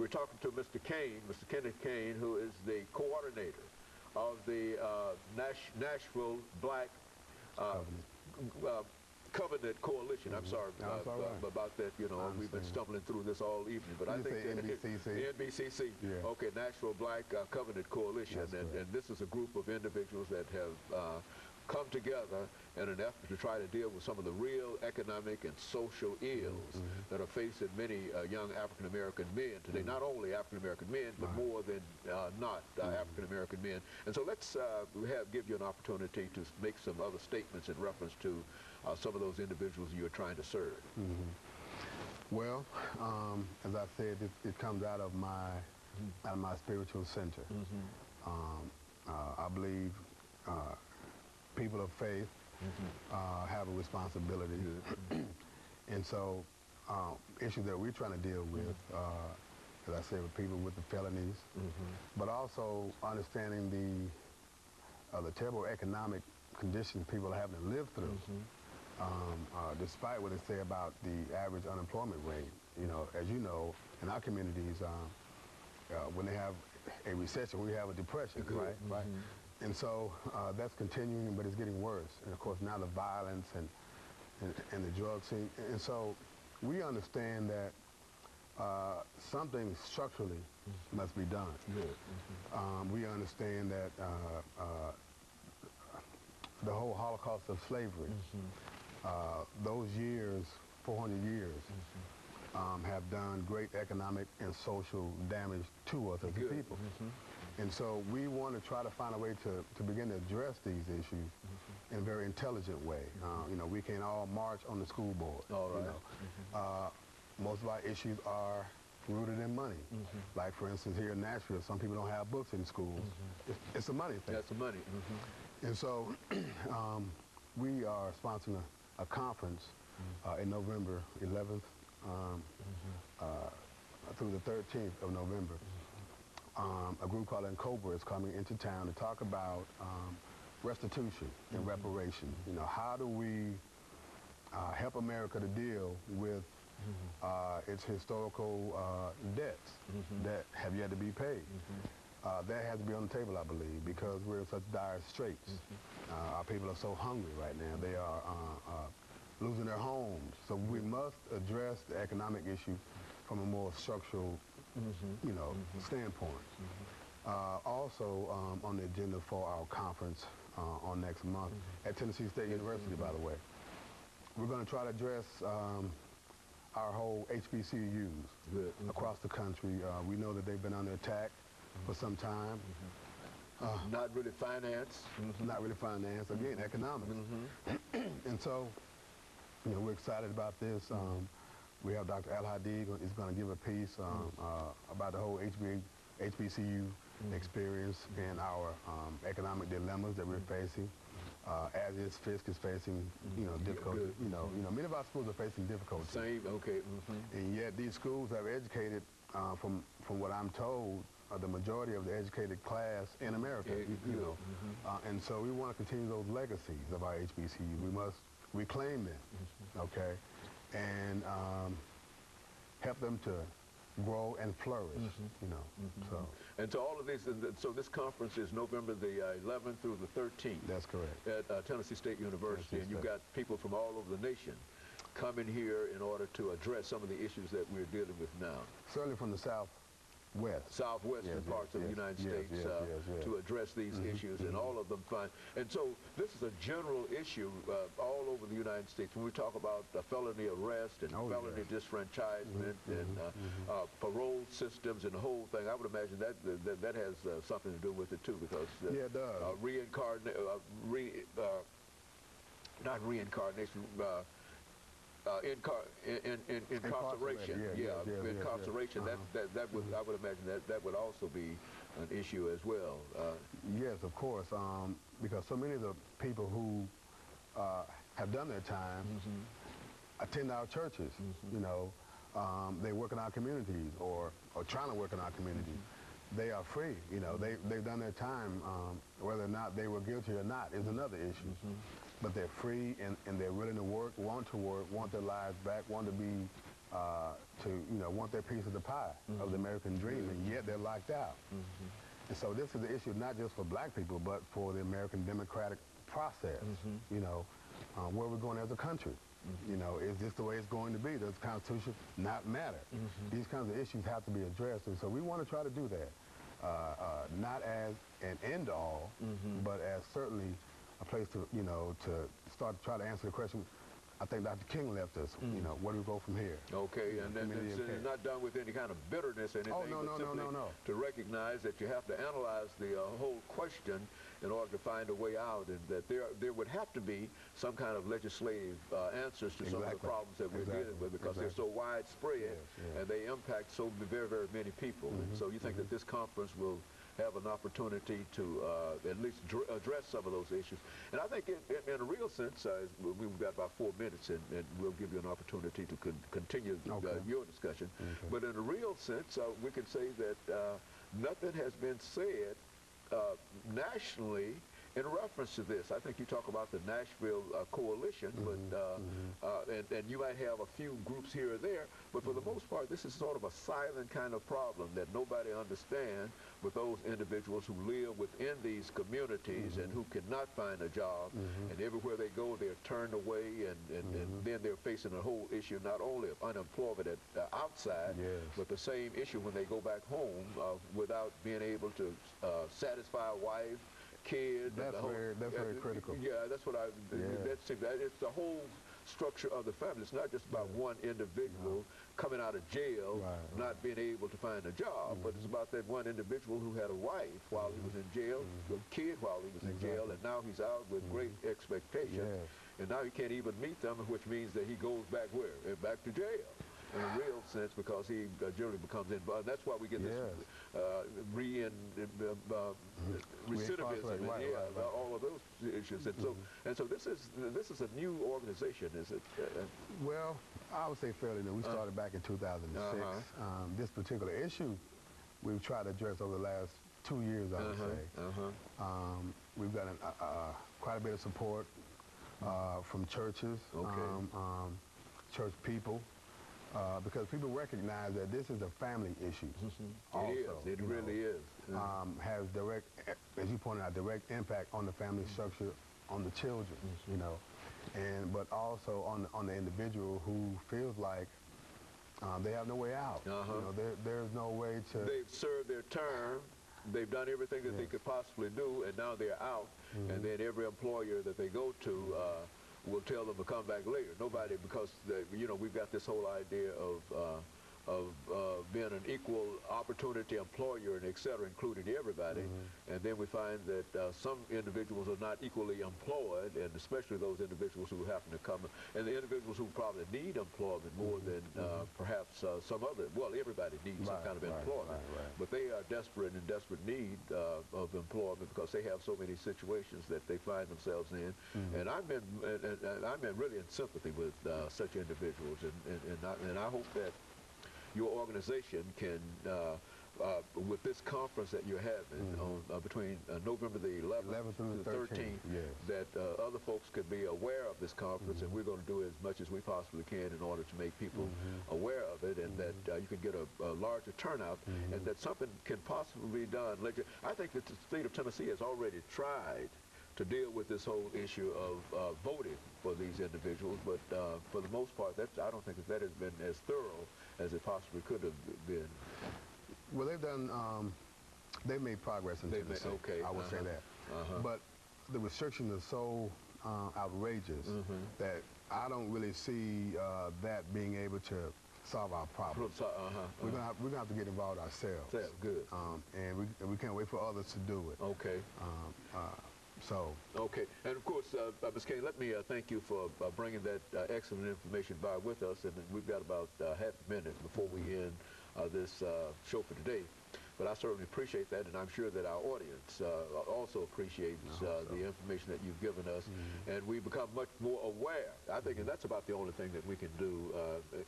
we're talking to Mr. Caine, Mr. Kenneth Caine, who is the coordinator of the Nashville Black Covenant Coalition. I'm sorry about that. You know, we've been stumbling through this all evening, but I think NBCC. NBCC. Yeah. Okay, Nashville Black Covenant Coalition, and this is a group of individuals that have come together in an effort to try to deal with some of the real economic and social ills that are facing many young African-American men today. Not only African-American men, but more than not African-American men. And so let's give you an opportunity to make some other statements in reference to some of those individuals you're trying to serve. Well, as I said, it comes out of my spiritual center. I believe people of faith have a responsibility, and so issues that we're trying to deal with, as I said, with people with the felonies, but also understanding the terrible economic conditions people are having to live through. Despite what they say about the average unemployment rate, you know, as you know, in our communities, when they have a recession, we have a depression, right? And so that's continuing, but it's getting worse. And of course, now the violence and the drug scene. And so we understand that something structurally must be done. We understand that the whole Holocaust of slavery, those years, 400 years, have done great economic and social damage to us as a people. And so we want to try to find a way to begin to address these issues in a very intelligent way. You know, we can all march on the school board. You know. Most of our issues are rooted in money. Like, for instance, here in Nashville, some people don't have books in schools. It's a money thing. That's the money. And so we are sponsoring a conference in November 11th through the 13th of November. A group called Cobra is coming into town to talk about restitution and reparation. You know, how do we help America to deal with its historical debts that have yet to be paid? That has to be on the table, I believe, because we're in such dire straits. Our people are so hungry right now. They are losing their homes. So we must address the economic issue from a more structural, you know, standpoint. Also on the agenda for our conference on next month at Tennessee State University, by the way, we're going to try to address our whole HBCUs across the country. We know that they've been under attack for some time. Not really finance. Not really finance. Again, economics. And so, you know, we're excited about this. We have Dr. Al-Hadi is going to give a piece about the whole HBCU experience and our economic dilemmas that we're facing. As is Fisk is facing, you know, difficulty. You know, many of our schools are facing difficulty. Same, okay. And yet these schools have educated, from what I'm told, the majority of the educated class in America. You know, and so we want to continue those legacies of our HBCU. We must reclaim them, okay, and help them to grow and flourish, you know. So. And so all of these, so this conference is November the 11th through the 13th. That's correct. At Tennessee State University, and you've got people from all over the nation coming here in order to address some of the issues that we're dealing with now. Certainly from the southwestern parts of the United States to address these issues, and all of them find. And so this is a general issue all over the United States. When we talk about felony arrest and felony disfranchisement and parole systems and the whole thing, I would imagine that has something to do with it too, because it does. Not reincarnation. Incarceration, incarceration. That would, I would imagine that would also be an issue as well. Yes, of course, because so many of the people who have done their time attend our churches. You know, they work in our communities or trying to work in our communities. They are free. You know, they've done their time. Whether or not they were guilty or not is another issue. But they're free and they're willing to work, want their lives back, want to be to, want their piece of the pie of the American dream, and yet they're locked out. And so this is the issue not just for black people, but for the American democratic process. Where we're going as a country. Is this the way it's going to be? Does the Constitution not matter? These kinds of issues have to be addressed, and so we want to try to do that. Not as an end all, but as certainly a place to, to start to try to answer the question. I think Dr. King left us, where do we go from here? Okay, and it's not done with any kind of bitterness or anything, no. To recognize that you have to analyze the whole question in order to find a way out, and that there would have to be some kind of legislative answers to some of the problems that we're dealing with, because they're so widespread and they impact so very, very many people. And so you think that this conference will have an opportunity to at least address some of those issues. And I think in a real sense, we've got about 4 minutes, and we'll give you an opportunity to continue your discussion. But in a real sense, we can say that nothing has been said nationally in reference to this. I think you talk about the Nashville coalition, but and you might have a few groups here or there, but for the most part, this is sort of a silent kind of problem that nobody understands with those individuals who live within these communities and who cannot find a job, and everywhere they go, they're turned away, and then they're facing a whole issue not only of unemployment outside, but the same issue when they go back home without being able to satisfy a wife, kid. That's very critical. Yeah, that's what it's the whole structure of the family. It's not just about one individual coming out of jail, not being able to find a job, but it's about that one individual who had a wife while he was in jail, a kid while he was in jail, and now he's out with great expectation, and now he can't even meet them, which means that he goes back where? Back to jail. In a real sense, because he generally becomes involved. That's why we get this recidivism, all of those issues. And so this is a new organization, is it? Well, I would say fairly new. We started back in 2006. This particular issue we've tried to address over the last 2 years, I would say. We've got quite a bit of support from churches, church people. Because people recognize that this is a family issue. It really is. Has direct, as you pointed out, direct impact on the family structure, on the children, but also on the individual who feels like they have no way out. There's no way to. They've served their term. They've done everything that they could possibly do, and now they're out. And then every employer that they go to will tell them to come back later. Nobody, because we've got this whole idea of being an equal opportunity employer and et cetera, including everybody. And then we find that some individuals are not equally employed, and especially those individuals who happen to come, and the individuals who probably need employment more than perhaps some other, well, everybody needs some kind of employment, but they are in desperate need of employment because they have so many situations that they find themselves in. And I'm really in sympathy with such individuals, and I hope that your organization can, with this conference that you're having on between November the 11th to the 13th, that other folks could be aware of this conference, and we're going to do as much as we possibly can in order to make people aware of it, and that you can get a larger turnout, and that something can possibly be done. I think that the state of Tennessee has already tried to deal with this whole issue of voting for these individuals, but for the most part, I don't think that has been as thorough as it possibly could have been. Well, they've made progress in Tennessee. I would say that. But the restrictions are so outrageous that I don't really see that being able to solve our problems. We're gonna have to get involved ourselves. That's good. And we can't wait for others to do it. Okay, and of course, Ms. Caine, let me thank you for bringing that excellent information by with us, and we've got about half a minute before we end this show for today. But I certainly appreciate that, and I'm sure that our audience also appreciates the information that you've given us, and we become much more aware. I think, and that's about the only thing that we can do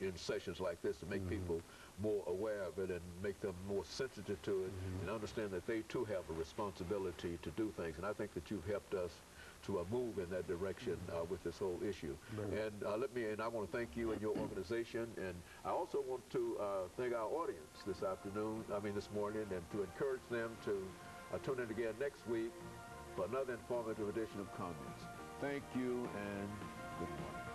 in sessions like this, to make people more aware of it and make them more sensitive to it, and understand that they too have a responsibility to do things. And I think that you've helped us to move in that direction with this whole issue. And I want to thank you and your organization, and I also want to thank our audience this morning, and to encourage them to tune in again next week for another informative edition of Comments. Thank you and good morning.